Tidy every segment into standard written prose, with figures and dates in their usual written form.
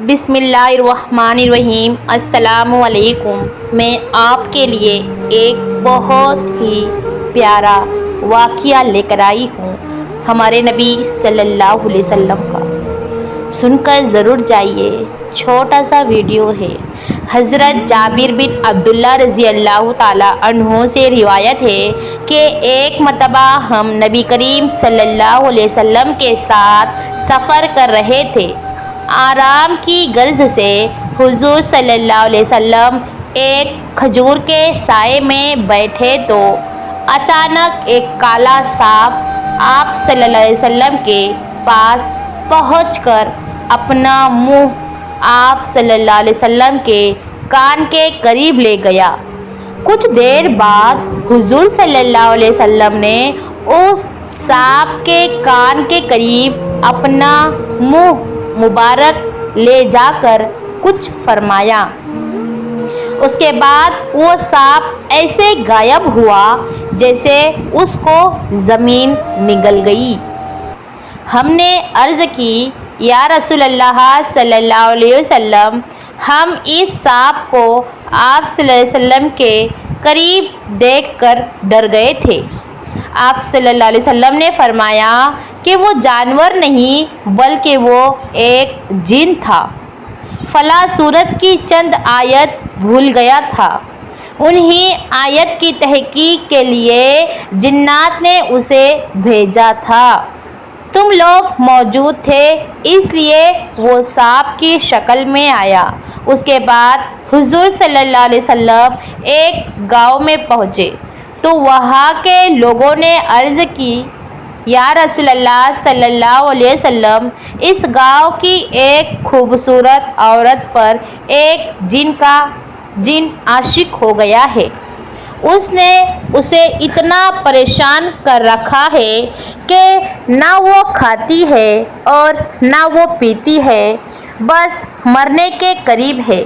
بسم اللہ الرحمن الرحیم۔ السلام علیکم۔ میں آپ کے لیے ایک بہت ہی پیارا واقعہ لے کر آئی ہوں ہمارے نبی صلی اللہ علیہ وسلم کا، سن کر ضرور جائیے۔ چھوٹا سا ویڈیو ہے۔ حضرت جابر بن عبداللہ رضی اللہ تعالیٰ عنہ سے روایت ہے کہ ایک مرتبہ ہم نبی کریم صلی اللہ علیہ وسلم کے ساتھ سفر کر رہے تھے۔ آرام کی غرض سے حضور صلی اللہ علیہ وسلم ایک کھجور کے سائے میں بیٹھے تو اچانک ایک کالا سانپ آپ صلی اللہ علیہ وسلم کے پاس پہنچ کر اپنا منہ آپ صلی اللہ علیہ وسلم کے کان کے قریب لے گیا۔ کچھ دیر بعد حضور صلی اللہ علیہ وسلم نے اس سانپ کے کان کے قریب اپنا منہ مبارک لے جا کر کچھ فرمایا۔ اس کے بعد وہ سانپ ایسے غائب ہوا جیسے اس کو زمین نگل گئی۔ ہم نے عرض کی، یا رسول اللہ صلی اللہ علیہ وسلم، ہم اس سانپ کو آپ صلی اللہ علیہ وسلم کے قریب دیکھ کر ڈر گئے تھے۔ آپ صلی اللہ علیہ وسلم نے فرمایا کہ وہ جانور نہیں بلکہ وہ ایک جن تھا۔ فلاں سورت کی چند آیت بھول گیا تھا، انہی آیت کی تحقیق کے لیے جنات نے اسے بھیجا تھا۔ تم لوگ موجود تھے اس لیے وہ سانپ کی شکل میں آیا۔ اس کے بعد حضور صلی اللہ علیہ وسلم ایک گاؤں میں پہنچے تو وہاں کے لوگوں نے عرض کی، یا رسول اللہ صلی اللہ علیہ وسلم، اس گاؤں کی ایک خوبصورت عورت پر ایک جن عاشق ہو گیا ہے۔ اس نے اسے اتنا پریشان کر رکھا ہے کہ نہ وہ کھاتی ہے اور نہ وہ پیتی ہے، بس مرنے کے قریب ہے۔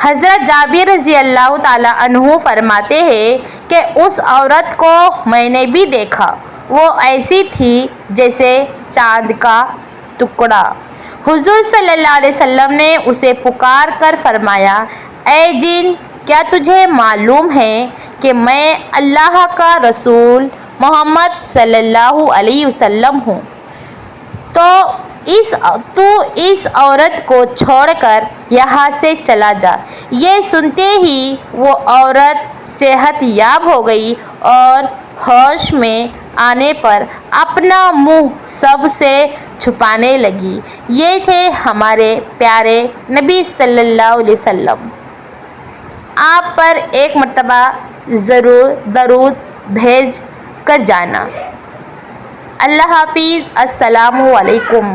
حضرت جابر رضی اللہ تعالیٰ عنہ فرماتے ہیں کہ اس عورت کو میں نے بھی دیکھا، وہ ایسی تھی جیسے چاند کا ٹکڑا۔ حضور صلی اللہ علیہ وسلم نے اسے پکار کر فرمایا، اے جن، کیا تجھے معلوم ہے کہ میں اللہ کا رسول محمد صلی اللہ علیہ وسلم ہوں؟ تو اس عورت کو چھوڑ کر یہاں سے چلا جا۔ یہ سنتے ہی وہ عورت صحت یاب ہو گئی اور ہوش میں آنے پر اپنا منہ سب سے چھپانے لگی۔ یہ تھے ہمارے پیارے نبی صلی اللہ علیہ وسلم۔ آپ پر ایک مرتبہ ضرور درود بھیج کر جانا۔ اللہ حافظ۔ السلام علیکم۔